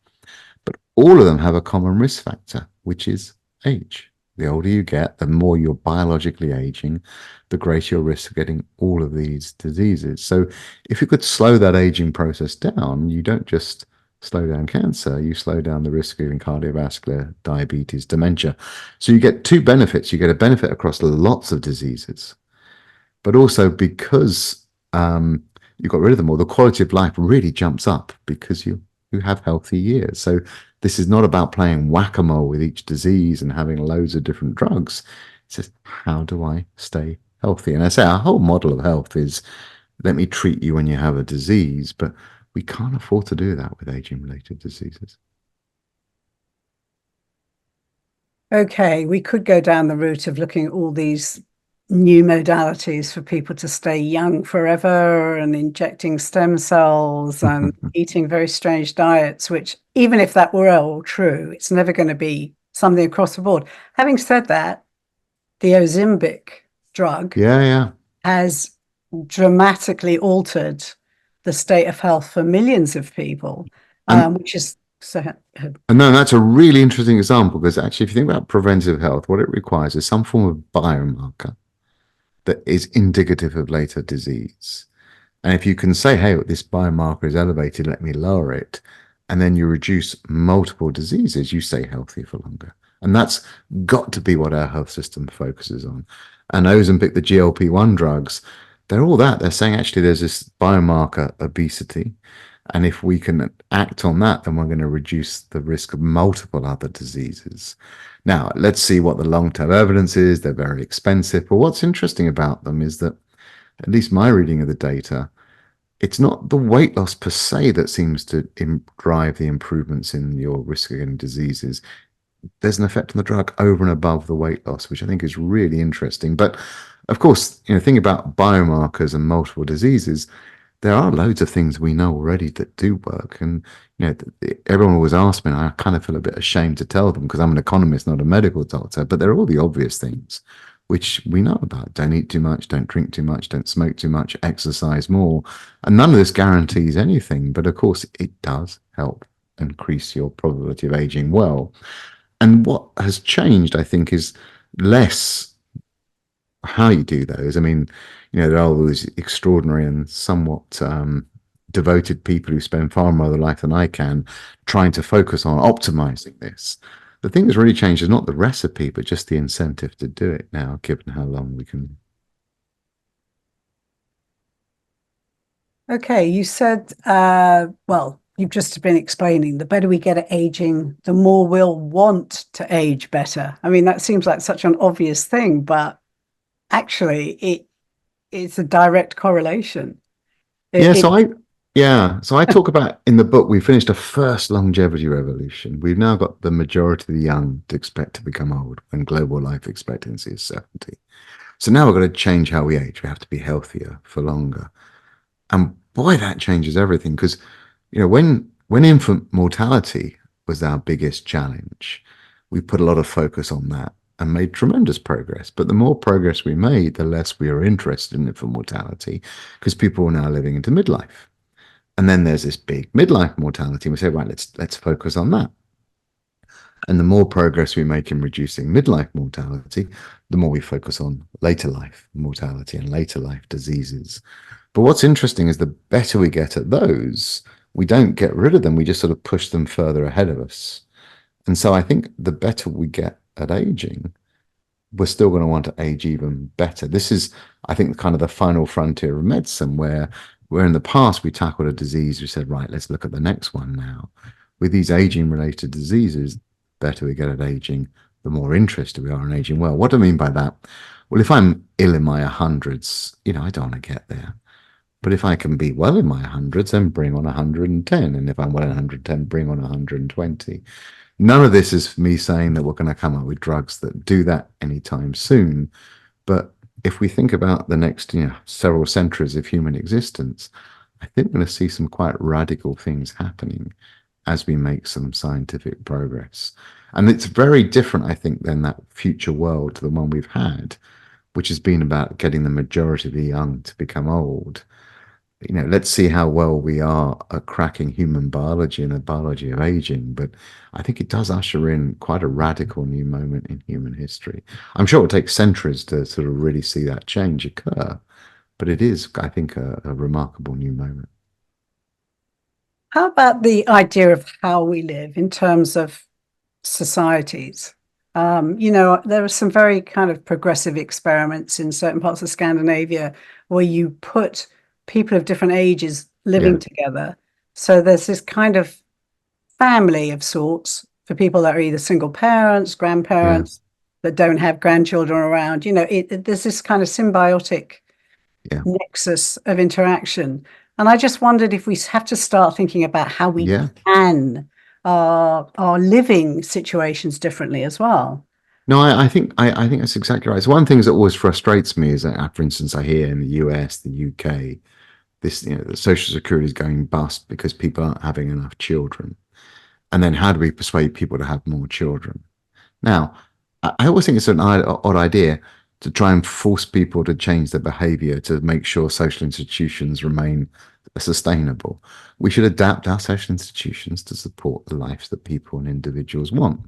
Speaker 1: But all of them have a common risk factor, which is age. The older you get, the more you're biologically aging, the greater your risk of getting all of these diseases. So if you could slow that aging process down, you don't just slow down cancer, you slow down the risk of getting cardiovascular, diabetes, dementia. So you get two benefits. You get a benefit across lots of diseases, but also because you got rid of them all, the quality of life really jumps up because you have healthy years. So this is not about playing whack-a-mole with each disease and having loads of different drugs. It's just, how do I stay healthy? And I say our whole model of health is, let me treat you when you have a disease, but we can't afford to do that with aging-related diseases.
Speaker 2: Okay, we could go down the route of looking at all these new modalities for people to stay young forever and injecting stem cells and eating very strange diets, which even if that were all true, it's never going to be something across the board. Having said that, the Ozempic drug
Speaker 1: Yeah.
Speaker 2: has dramatically altered the state of health for millions of people,
Speaker 1: And
Speaker 2: which is so.
Speaker 1: And no, that's a really interesting example because actually, if you think about preventive health, what it requires is some form of biomarker that is indicative of later disease. And if you can say, hey, this biomarker is elevated, let me lower it, and then you reduce multiple diseases, you stay healthy for longer. And that's got to be what our health system focuses on. And Ozempic, the GLP-1 drugs, they're all that. They're saying actually there's this biomarker, obesity. And if we can act on that, then we're going to reduce the risk of multiple other diseases. Now, let's see what the long-term evidence is. They're very expensive. But what's interesting about them is that, at least my reading of the data, it's not the weight loss per se that seems to drive the improvements in your risk of getting diseases. There's an effect on the drug over and above the weight loss, which I think is really interesting. But of course, think about biomarkers and multiple diseases. There are loads of things we know already that do work. And, everyone always asks me, and I kind of feel a bit ashamed to tell them because I'm an economist, not a medical doctor, but they're all the obvious things which we know about. Don't eat too much, don't drink too much, don't smoke too much, exercise more. And none of this guarantees anything, but of course it does help increase your probability of aging well. And what has changed, I think, is less how you do those. I mean, there are all these extraordinary and somewhat devoted people who spend far more of their life than I can trying to focus on optimizing this. The thing that's really changed is not the recipe, but just the incentive to do it now, given how long we can.
Speaker 2: Okay, you said, well, you've just been explaining the better we get at aging, the more we'll want to age better. I mean, that seems like such an obvious thing, but actually it's a direct correlation.
Speaker 1: Yeah, so I talk about in the book, we finished a first longevity revolution. We've now got the majority of the young to expect to become old when global life expectancy is 70. So now we've got to change how we age. We have to be healthier for longer. And boy, that changes everything because, when infant mortality was our biggest challenge, we put a lot of focus on that and made tremendous progress. But the more progress we made, the less we were interested in infant mortality because people were now living into midlife. And then there's this big midlife mortality. And we say, right, let's focus on that. And the more progress we make in reducing midlife mortality, the more we focus on later life mortality and later life diseases. But what's interesting is the better we get at those, we don't get rid of them. We just sort of push them further ahead of us. And so I think the better we get at aging, we're still going to want to age even better. This is, I think, kind of the final frontier of medicine where in the past we tackled a disease, we said, right, let's look at the next one now. With these aging related diseases, better we get at aging, the more interested we are in aging well. What do I mean by that? Well, if I'm ill in my hundreds, I don't want to get there. But if I can be well in my hundreds, then bring on 110. And if I'm well in 110, bring on 120. None of this is me saying that we're going to come up with drugs that do that anytime soon. But if we think about the next, several centuries of human existence, I think we're going to see some quite radical things happening. as we make some scientific progress. And it's very different, I think, than that future world to the one we've had, which has been about getting the majority of the young to become old. Let's see how well we are at cracking human biology and the biology of aging. But I think it does usher in quite a radical new moment in human history. I'm sure it'll take centuries to sort of really see that change occur, but it is, I think, a remarkable new moment.
Speaker 2: How about the idea of how we live in terms of societies? There are some very kind of progressive experiments in certain parts of Scandinavia where you put people of different ages living
Speaker 1: Yeah,
Speaker 2: together. So there's this kind of family of sorts for people that are either single parents,
Speaker 1: yeah,
Speaker 2: grandparents that don't have grandchildren around. There's this kind of symbiotic
Speaker 1: yeah,
Speaker 2: nexus of interaction. And I just wondered if we have to start thinking about how we
Speaker 1: yeah.
Speaker 2: plan our living situations differently as well.
Speaker 1: No, I think that's exactly right. So one of the things that always frustrates me is that, for instance, I hear in the US, the UK, this the Social Security is going bust because people aren't having enough children. And then how do we persuade people to have more children? Now, I always think it's an odd idea to try and force people to change their behavior to make sure social institutions remain sustainable. We should adapt our social institutions to support the lives that people and individuals want.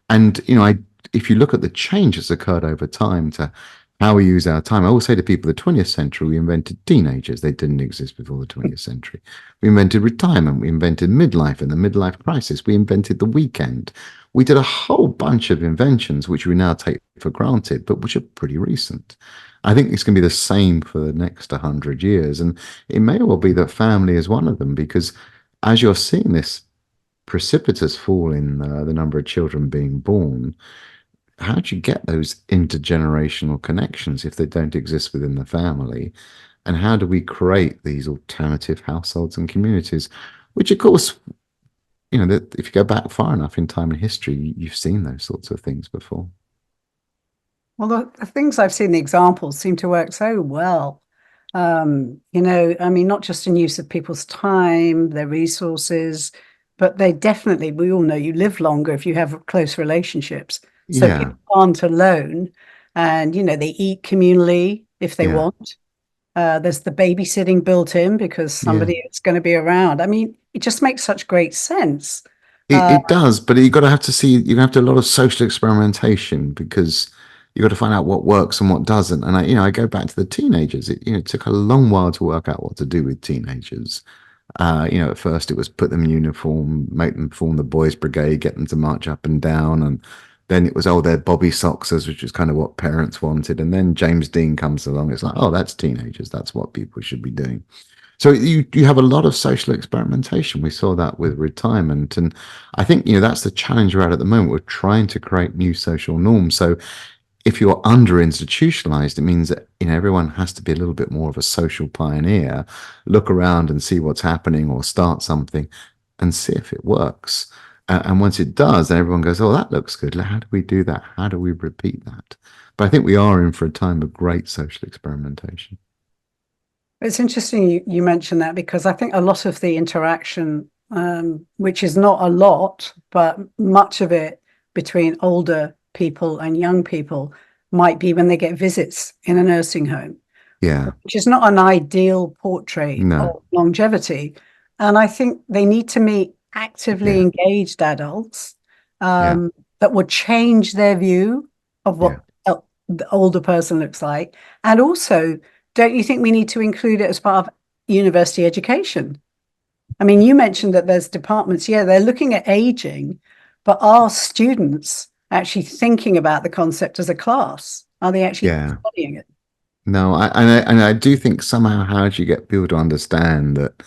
Speaker 1: And if you look at the change that's occurred over time to how we use our time, I always say to people, the 20th century, we invented teenagers. They didn't exist before the 20th century. We invented retirement. We invented midlife and the midlife crisis. We invented the weekend. We did a whole bunch of inventions which we now take for granted, but which are pretty recent. I think it's going to be the same for the next 100 years. And it may well be that family is one of them, because as you're seeing this precipitous fall in the number of children being born, how do you get those intergenerational connections if they don't exist within the family? And how do we create these alternative households and communities? Which, of course, that if you go back far enough in time and history, you've seen those sorts of things before.
Speaker 2: Well, the things I've seen, the examples seem to work so well. I mean, not just in use of people's time, their resources, but they definitely, we all know you live longer if you have close relationships. So
Speaker 1: Yeah,
Speaker 2: people aren't alone and, they eat communally if they
Speaker 1: yeah,
Speaker 2: want. There's the babysitting built in because
Speaker 1: yeah.
Speaker 2: somebody is going to be around. I mean, it just makes such great sense.
Speaker 1: It,
Speaker 2: Uh,
Speaker 1: it does, but you got to have to see, you have to do a lot of social experimentation because you got to find out what works and what doesn't. And I go back to the teenagers. It took a long while to work out what to do with teenagers. At first it was put them in uniform, make them form the boys' brigade, get them to march up and down, and then it was they're Bobby Soxers, which is kind of what parents wanted. And then James Dean comes along. It's like, oh, that's teenagers. That's what people should be doing. So you have a lot of social experimentation. We saw that with retirement, and I think that's the challenge we're at the moment. We're trying to create new social norms. So if you're under institutionalized, it means that everyone has to be a little bit more of a social pioneer, look around and see what's happening, or start something and see if it works. And once it does, then everyone goes, "Oh, that looks good. How do we do that? How do we repeat that?" But I think we are in for a time of great social experimentation.
Speaker 2: It's interesting you mentioned that because I think a lot of the interaction, which is not a lot, but much of it between older people and young people might be when they get visits in a nursing home,
Speaker 1: Yeah.
Speaker 2: which is not an ideal portrait
Speaker 1: No.
Speaker 2: of longevity. And I think they need to meet actively
Speaker 1: Yeah.
Speaker 2: engaged adults
Speaker 1: Yeah.
Speaker 2: that would change their view of
Speaker 1: Yeah.
Speaker 2: what the older person looks like. And also, don't you think we need to include it as part of university education? I mean, you mentioned that there's departments, yeah, they're looking at aging, but are students actually thinking about the concept as a class? Are they actually
Speaker 1: Yeah.
Speaker 2: studying it?
Speaker 1: No, and I do think somehow, how do you get people to understand that,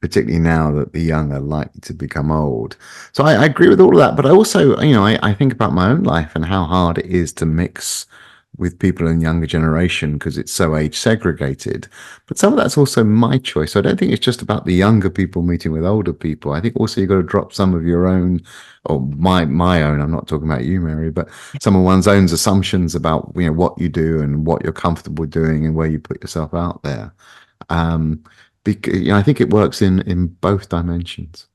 Speaker 1: particularly now that the young are likely to become old. So I agree with all of that, but I also, I think about my own life and how hard it is to mix with people in younger generation because it's so age segregated. But some of that's also my choice. So I don't think it's just about the younger people meeting with older people. I think also you've got to drop some of your own, or my own. I'm not talking about you, Mary, but some of one's own assumptions about what you do and what you're comfortable doing and where you put yourself out there. Because I think it works in both dimensions.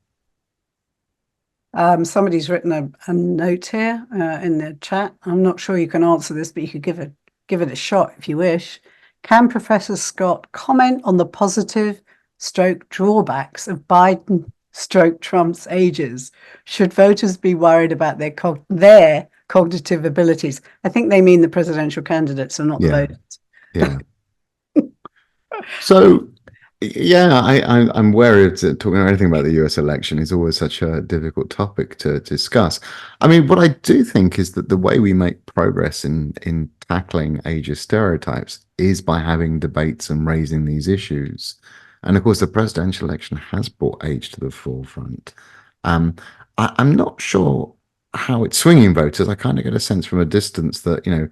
Speaker 2: Somebody's written a note here in the chat. I'm not sure you can answer this, but you could give it a shot if you wish. Can Professor Scott comment on the positive stroke drawbacks of Biden stroke Trump's ages? Should voters be worried about their cognitive abilities? I think they mean the presidential candidates and not the
Speaker 1: Yeah,
Speaker 2: voters.
Speaker 1: yeah. So, yeah, I'm wary of talking anything about the US election is always such a difficult topic to discuss. I mean, what I do think is that the way we make progress in tackling ageist stereotypes is by having debates and raising these issues. And of course, the presidential election has brought age to the forefront. Um, I'm not sure how it's swinging voters. I kind of get a sense from a distance that,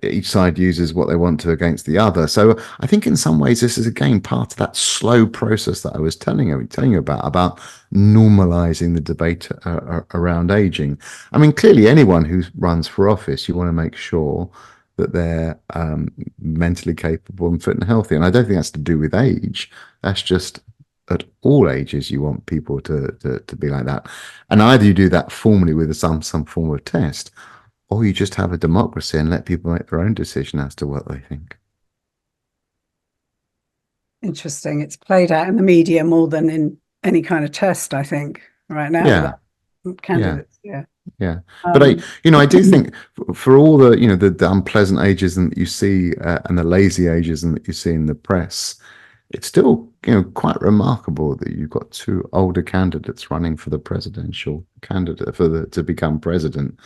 Speaker 1: each side uses what they want to against the other. So I think in some ways this is again part of that slow process that I was telling you about normalizing the debate around aging. I mean, clearly anyone who runs for office, you want to make sure that they're mentally capable and fit and healthy. And I don't think that's to do with age. That's just at all ages you want people to be like that. And either you do that formally with some form of test, or you just have a democracy and let people make their own decision as to what they think.
Speaker 2: Interesting. It's played out in the media more than in any kind of test, I think, right now
Speaker 1: Yeah,
Speaker 2: with
Speaker 1: yeah,
Speaker 2: candidates. Yeah.
Speaker 1: yeah. But I do think for all the, the unpleasant ageism that you see and the lazy ageism that you see in the press, it's still, quite remarkable that you've got two older candidates running for the presidential candidate to become president,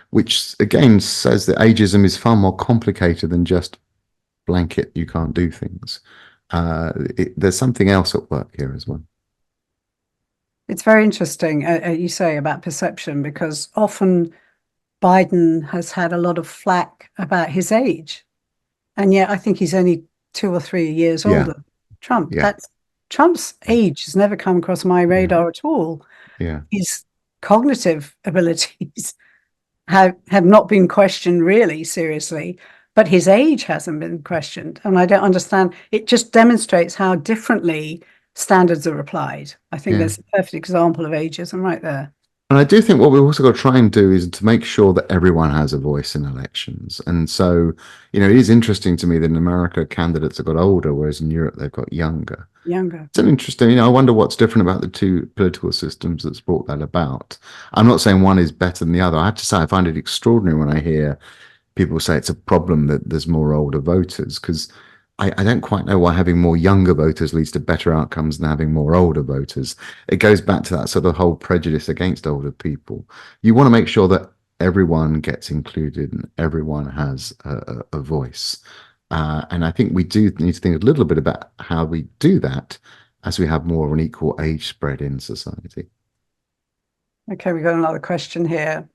Speaker 1: which again says that ageism is far more complicated than just blanket, you can't do things. There's something else at work here as well.
Speaker 2: It's very interesting, you say about perception, because often Biden has had a lot of flack about his age. And yet I think he's only 2 or 3 years
Speaker 1: Yeah,
Speaker 2: older than Trump.
Speaker 1: yeah,
Speaker 2: Trump's age has never come across my radar at all.
Speaker 1: yeah.
Speaker 2: His cognitive abilities have not been questioned really seriously, but his age hasn't been questioned. And I don't understand. It just demonstrates how differently standards are applied. I think
Speaker 1: Yeah.
Speaker 2: that's a perfect example of ageism right there.
Speaker 1: And I do think what we've also got to try and do is to make sure that everyone has a voice in elections. And so, it is interesting to me that in America, candidates have got older, whereas in Europe, they've got younger.
Speaker 2: Younger.
Speaker 1: It's an interesting, I wonder what's different about the two political systems that's brought that about. I'm not saying one is better than the other. I have to say, I find it extraordinary when I hear people say it's a problem that there's more older voters, because I don't quite know why having more younger voters leads to better outcomes than having more older voters. It goes back to that sort of whole prejudice against older people. You want to make sure that everyone gets included and everyone has a voice. And I think we do need to think a little bit about how we do that as we have more of an equal age spread in society.
Speaker 2: Okay, we've got another question here.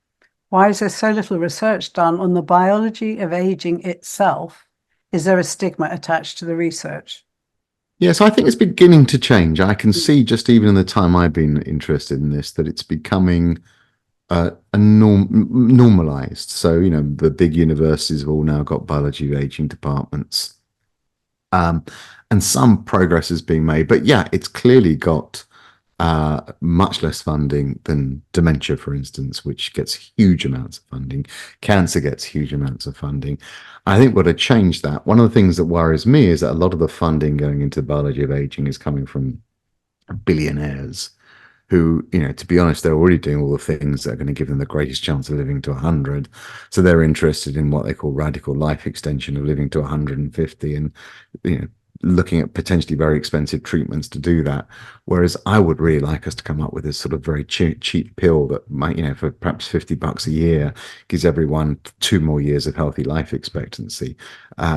Speaker 2: Why is there so little research done on the biology of aging itself? Is there a stigma attached to the research?
Speaker 1: Yes, I think it's beginning to change. I can see just even in the time I've been interested in this that it's becoming normalized. So, the big universities have all now got biology of aging departments. And some progress is being made. But yeah, it's clearly got much less funding than dementia, for instance, which gets huge amounts of funding. Cancer gets huge amounts of funding. I think what to change that. One of the things that worries me is that a lot of the funding going into biology of aging is coming from billionaires who, to be honest, they're already doing all the things that are going to give them the greatest chance of living to 100. So they're interested in what they call radical life extension of living to 150 and, looking at potentially very expensive treatments to do that. Whereas I would really like us to come up with this sort of very cheap pill that might, for perhaps $50 a year, gives everyone 2 more years of healthy life expectancy.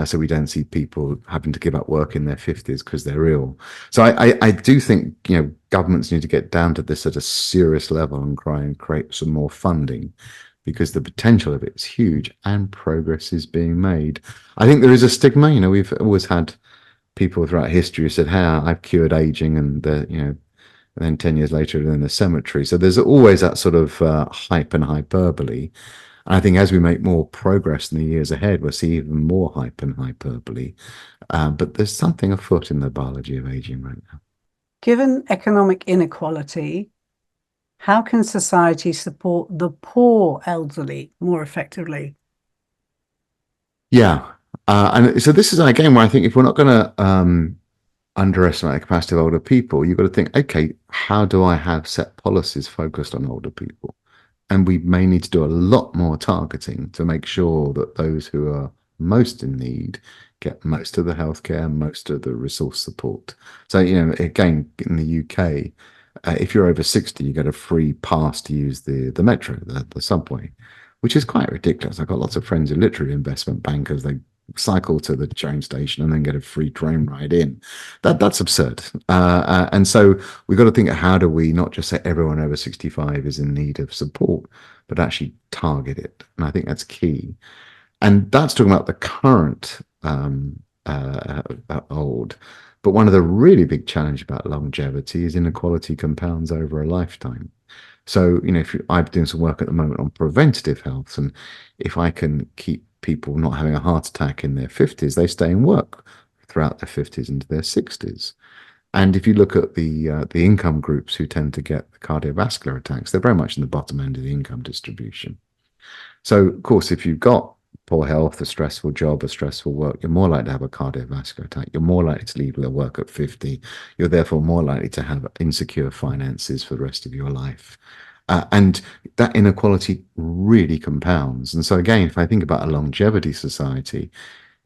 Speaker 1: So we don't see people having to give up work in their 50s because they're ill. So I do think, governments need to get down to this at a serious level and try and create some more funding, because the potential of it is huge and progress is being made. I think there is a stigma. We've always had people throughout history who said, "Hey, I've cured aging," and and then 10 years later they're in the cemetery. So there's always that sort of hype and hyperbole. And I think as we make more progress in the years ahead, we'll see even more hype and hyperbole. But there's something afoot in the biology of aging right now.
Speaker 2: Given economic inequality, How can society support the poor elderly more effectively?
Speaker 1: Yeah. And so this is again where I think if we're not going to underestimate the capacity of older people, you've got to think, okay, how do I have set policies focused on older people? And we may need to do a lot more targeting to make sure that those who are most in need get most of the healthcare, most of the resource support. So, again, in the UK, if you're over 60, you get a free pass to use the metro, the subway, which is quite ridiculous. I've got lots of friends who are literally investment bankers. They cycle to the train station and then get a free train ride in. That's absurd. And so we've got to think of how do we not just say everyone over 65 is in need of support, but actually target it. And I think that's key. And that's talking about the current old. But one of the really big challenges about longevity is inequality compounds over a lifetime. So, I'm doing some work at the moment on preventative health, and if I can keep people not having a heart attack in their 50s, they stay in work throughout their 50s into their 60s. And if you look at the income groups who tend to get the cardiovascular attacks, they're very much in the bottom end of the income distribution. So, of course, if you've got poor health, a stressful job, a stressful work, you're more likely to have a cardiovascular attack. You're more likely to leave their work at 50. You're therefore more likely to have insecure finances for the rest of your life. And that inequality really compounds. And so, again, if I think about a longevity society,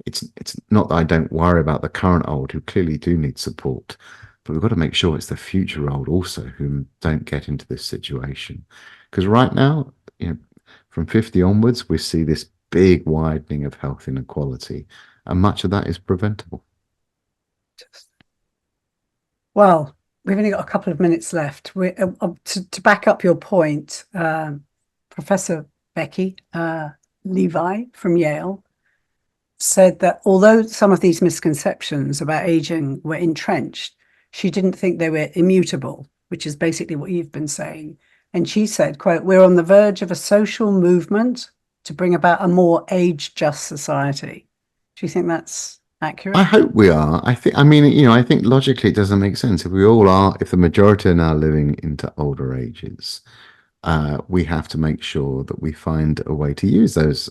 Speaker 1: it's not that I don't worry about the current old who clearly do need support, but we've got to make sure it's the future old also who don't get into this situation. Because right now, from 50 onwards, we see this big widening of health inequality, and much of that is preventable.
Speaker 2: Well, we've only got a couple of minutes left. To back up your point, Professor Becky Levi from Yale said that although some of these misconceptions about aging were entrenched, she didn't think they were immutable, which is basically what you've been saying. And she said, quote, "We're on the verge of a social movement to bring about a more age-just society." Do you think that's accurate?
Speaker 1: I hope we are. I think, I think logically it doesn't make sense. If we all are, if the majority are now living into older ages, we have to make sure that we find a way to use those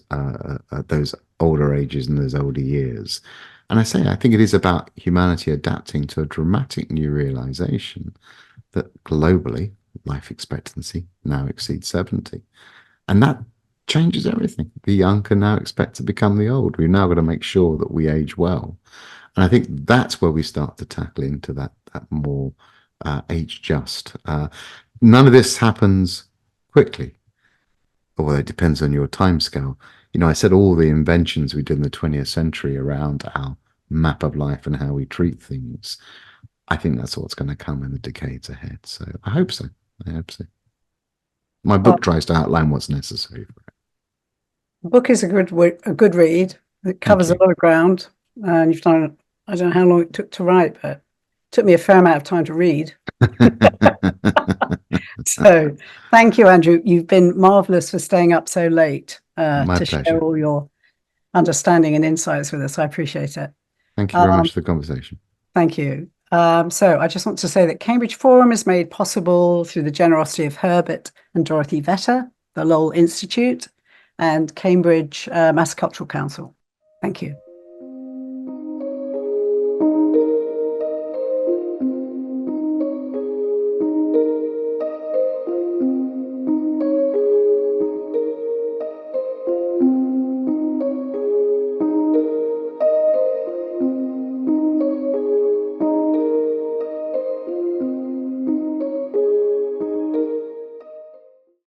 Speaker 1: older ages and those older years. And I think it is about humanity adapting to a dramatic new realization that globally life expectancy now exceeds 70. And that changes everything. The young can now expect to become the old. We've now got to make sure that we age well. And I think that's where we start to tackle into that more age just. None of this happens quickly, although it depends on your time scale. I said all the inventions we did in the 20th century around our map of life and how we treat things. I think that's what's going to come in the decades ahead. So I hope so. I hope so. My book tries to outline what's necessary for it.
Speaker 2: The book is a good read. It covers a lot of ground, and you've done. I don't know how long it took to write, but it took me a fair amount of time to read. So, thank you, Andrew. You've been marvelous for staying up so late
Speaker 1: My
Speaker 2: to
Speaker 1: pleasure.
Speaker 2: share all your understanding and insights with us. I appreciate it.
Speaker 1: Thank you very much for the conversation.
Speaker 2: Thank you. So I just want to say that Cambridge Forum is made possible through the generosity of Herbert and Dorothy Vetter, the Lowell Institute, and Cambridge Mass Cultural Council. Thank you.